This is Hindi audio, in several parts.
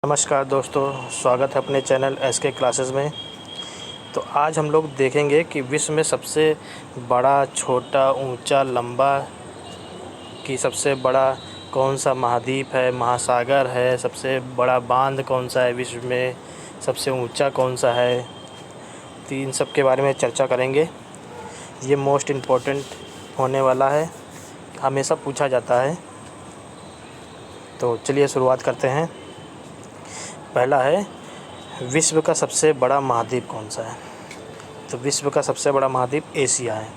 नमस्कार दोस्तों, स्वागत है अपने चैनल एसके क्लासेस में। तो आज हम लोग देखेंगे कि विश्व में सबसे बड़ा, छोटा, ऊंचा, लंबा कि सबसे बड़ा कौन सा महाद्वीप है, महासागर है, सबसे बड़ा बांध कौन सा है विश्व में, सबसे ऊंचा कौन सा है। तो इन सब के बारे में चर्चा करेंगे। ये मोस्ट इम्पोर्टेंट होने वाला है, हमेशा पूछा जाता है। तो चलिए शुरुआत करते हैं। पहला है, विश्व का सबसे बड़ा महाद्वीप कौन सा है। तो विश्व का सबसे बड़ा महाद्वीप एशिया है।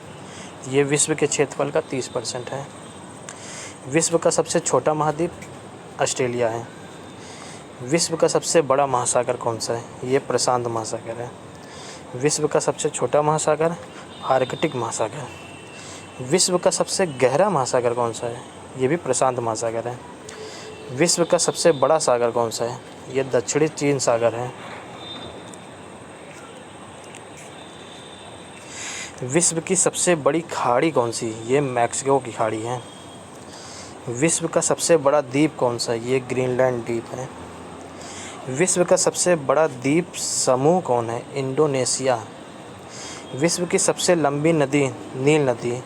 ये विश्व के क्षेत्रफल का 30% है। विश्व का सबसे छोटा महाद्वीप ऑस्ट्रेलिया है। विश्व का सबसे बड़ा महासागर कौन सा है। ये प्रशांत महासागर है। विश्व का सबसे छोटा महासागर आर्कटिक महासागर। विश्व का सबसे गहरा महासागर कौन सा है। ये भी प्रशांत महासागर है। विश्व का सबसे बड़ा सागर कौन सा है। ये दक्षिणी चीन सागर है। विश्व की सबसे बड़ी खाड़ी कौन सी। ये मैक्सिको की खाड़ी है। विश्व का सबसे बड़ा द्वीप कौन सा है। ये ग्रीनलैंड द्वीप है। विश्व का सबसे बड़ा द्वीप समूह कौन है। इंडोनेशिया। विश्व की सबसे लंबी नदी नील नदी,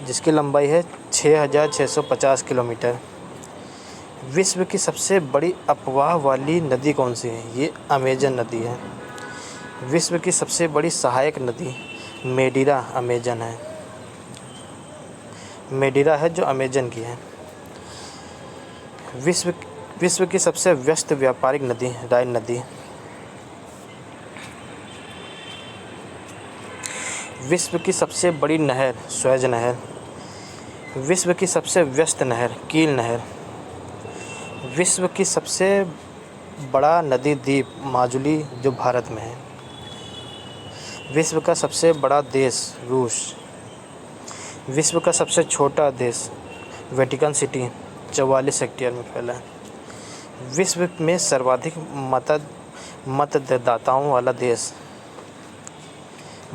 जिसकी लंबाई है 6650 किलोमीटर। विश्व की सबसे बड़ी अपवाह वाली नदी कौन सी है। ये अमेजन नदी है। विश्व की सबसे बड़ी सहायक नदी मेडिरा अमेजन है। मेडिरा है जो अमेजन की है। विश्व की सबसे व्यस्त व्यापारिक नदी राइन नदी। विश्व की सबसे बड़ी नहर स्वेज नहर। विश्व की सबसे व्यस्त नहर कील नहर। विश्व की सबसे बड़ा नदी द्वीप माजुली जो भारत में है। विश्व का सबसे बड़ा देश रूस। विश्व का सबसे छोटा देश वेटिकन सिटी 44 हेक्टेयर में फैला है। विश्व में सर्वाधिक मतदाताओं वाला देश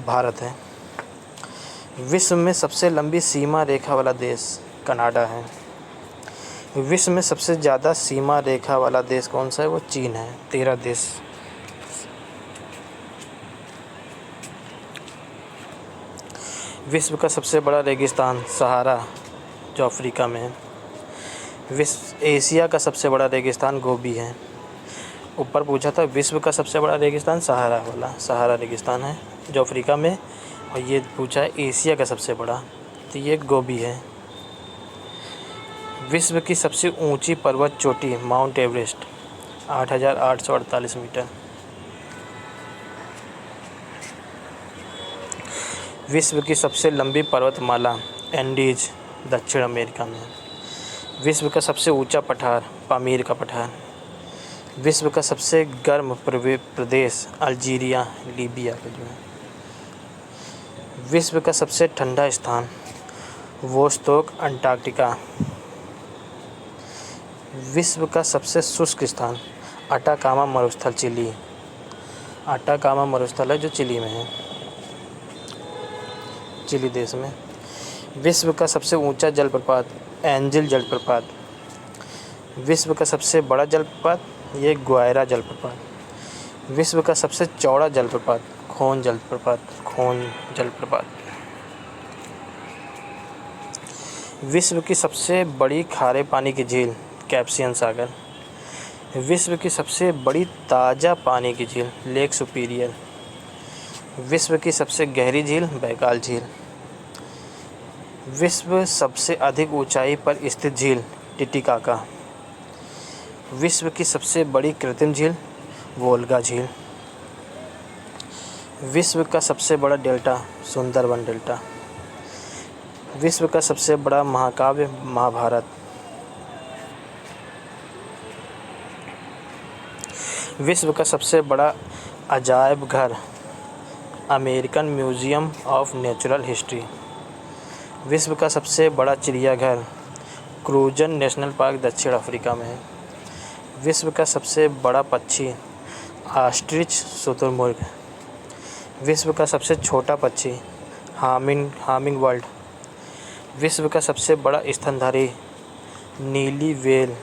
भारत है। विश्व में सबसे लंबी सीमा रेखा वाला देश कनाडा है। विश्व में सबसे ज़्यादा सीमा रेखा वाला देश कौन सा है। वो चीन है, 13 देश। विश्व का सबसे बड़ा रेगिस्तान सहारा जो अफ्रीका में है। एशिया का सबसे बड़ा रेगिस्तान गोबी है। ऊपर पूछा था विश्व का सबसे बड़ा रेगिस्तान सहारा वाला, सहारा रेगिस्तान है जो अफ्रीका में। और ये पूछा है एशिया का सबसे बड़ा, तो ये गोबी है। विश्व की सबसे ऊंची पर्वत चोटी माउंट एवरेस्ट 8848 मीटर। विश्व की सबसे लंबी पर्वतमाला एंडीज दक्षिण अमेरिका में। विश्व का सबसे ऊंचा पठार पामीर का पठार। विश्व का सबसे गर्म प्रदेश अल्जीरिया लीबिया का जो है। विश्व का सबसे ठंडा स्थान वोस्टोक अंटार्कटिका। विश्व का सबसे शुष्क स्थान अटाकामा मरुस्थल चिली। अटाकामा मरुस्थल है जो चिली में है, चिली देश में। विश्व का सबसे ऊंचा जलप्रपात एंजिल जलप्रपात। विश्व का सबसे बड़ा जलप्रपात ये ग्वायरा जलप्रपात। विश्व का सबसे चौड़ा जलप्रपात खोन जलप्रपात। विश्व की सबसे बड़ी खारे पानी की झील कैस्पियन सागर। विश्व की सबसे बड़ी ताज़ा पानी की झील लेक सुपीरियर। विश्व की सबसे गहरी झील बैकाल झील। विश्व सबसे अधिक ऊंचाई पर स्थित झील टिटिकाका। विश्व की सबसे बड़ी कृत्रिम झील वोल्गा झील। विश्व का सबसे बड़ा डेल्टा सुंदरबन डेल्टा। विश्व का सबसे बड़ा महाकाव्य महाभारत। विश्व का सबसे बड़ा अजायब घर American museum of natural history. विश्व का सबसे बड़ा चिड़ियाघर क्रूजन नेशनल पार्क दक्षिण अफ्रीका में है। विश्व का सबसे बड़ा पक्षी ऑस्ट्रिच शुतुरमुर्ग। विश्व का सबसे छोटा पक्षी हामिंग बर्ड। विश्व का सबसे बड़ा स्तनधारी नीली व्हेल।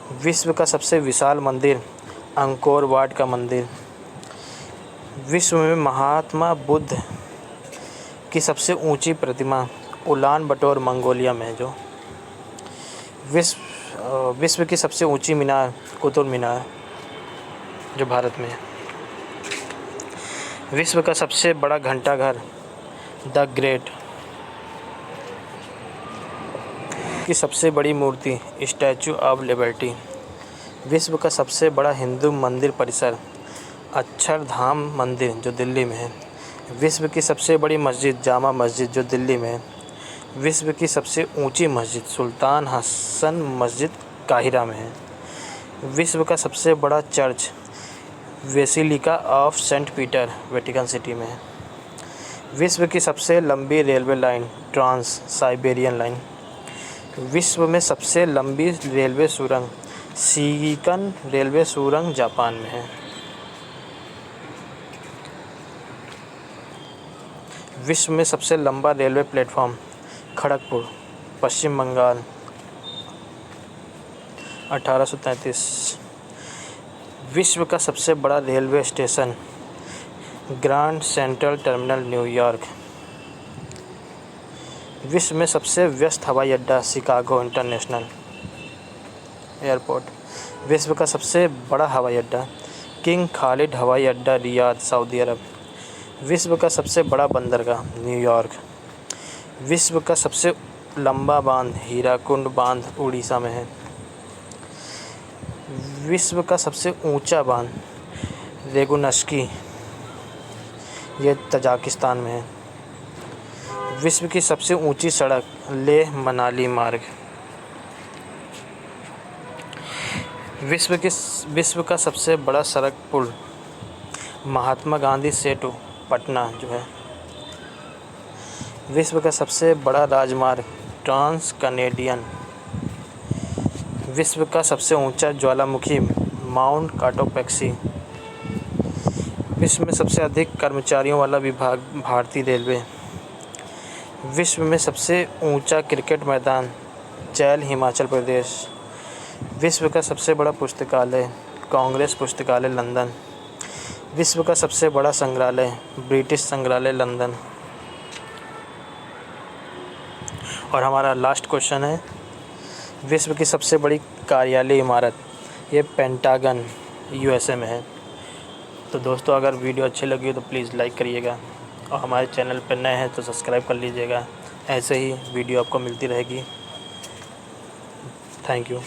विश्व का सबसे विशाल मंदिर अंकोर वाट का मंदिर। विश्व में महात्मा बुद्ध की सबसे ऊंची प्रतिमा उलान बटोर मंगोलिया में है। जो विश्व की सबसे ऊंची मीनार कुतुब मीनार जो भारत में है। विश्व का सबसे बड़ा घंटाघर द ग्रेट। की सबसे बड़ी मूर्ति स्टैचू ऑफ लिबर्टी। विश्व का सबसे बड़ा हिंदू मंदिर परिसर अक्षरधाम मंदिर जो दिल्ली में है। विश्व की सबसे बड़ी मस्जिद जामा मस्जिद जो दिल्ली में है। विश्व की सबसे ऊंची मस्जिद सुल्तान हसन मस्जिद काहिरा में है। विश्व का सबसे बड़ा church basilica of saint Peter Vatican city में है। विश्व की सबसे लंबी railway line trans Siberian line. विश्व में सबसे लंबी रेलवे सुरंग शिंकन रेलवे सुरंग जापान में है। विश्व में सबसे लंबा रेलवे प्लेटफॉर्म खड़गपुर पश्चिम बंगाल 1833। विश्व का सबसे बड़ा railway station grand central terminal New York. विश्व में सबसे व्यस्त हवाई अड्डा शिकागो इंटरनेशनल एयरपोर्ट। विश्व का सबसे बड़ा हवाई अड्डा किंग खालिद हवाई अड्डा रियाद सऊदी अरब। विश्व का सबसे बड़ा बंदरगाह न्यूयॉर्क। विश्व का सबसे लंबा बांध हीराकुंड बांध उड़ीसा में है। विश्व का सबसे ऊंचा बांध रेगुनस्की ये तजाकिस्तान में है। विश्व की सबसे ऊंची सड़क लेह मनाली मार्ग। विश्व का सबसे बड़ा सड़क पुल महात्मा गांधी सेतु पटना जो है। विश्व का सबसे बड़ा राजमार्ग ट्रांस कैनेडियन। विश्व का सबसे ऊंचा ज्वालामुखी माउंट काटोपैक्सी। विश्व में सबसे अधिक कर्मचारियों वाला विभाग भारतीय रेलवे। विश्व में सबसे ऊंचा क्रिकेट मैदान चैल हिमाचल प्रदेश। विश्व का सबसे बड़ा पुस्तकालय कांग्रेस पुस्तकालय लंदन। विश्व का सबसे बड़ा संग्रहालय ब्रिटिश संग्रहालय लंदन। और हमारा लास्ट क्वेश्चन है विश्व की सबसे बड़ी कार्यालय इमारत ये पेंटागन यूएसए में है। तो दोस्तों अगर वीडियो अच्छी लगी हो तो प्लीज़ लाइक करिएगा और हमारे चैनल पर नए हैं तो सब्सक्राइब कर लीजिएगा। ऐसे ही वीडियो आपको मिलती रहेगी। Thank you.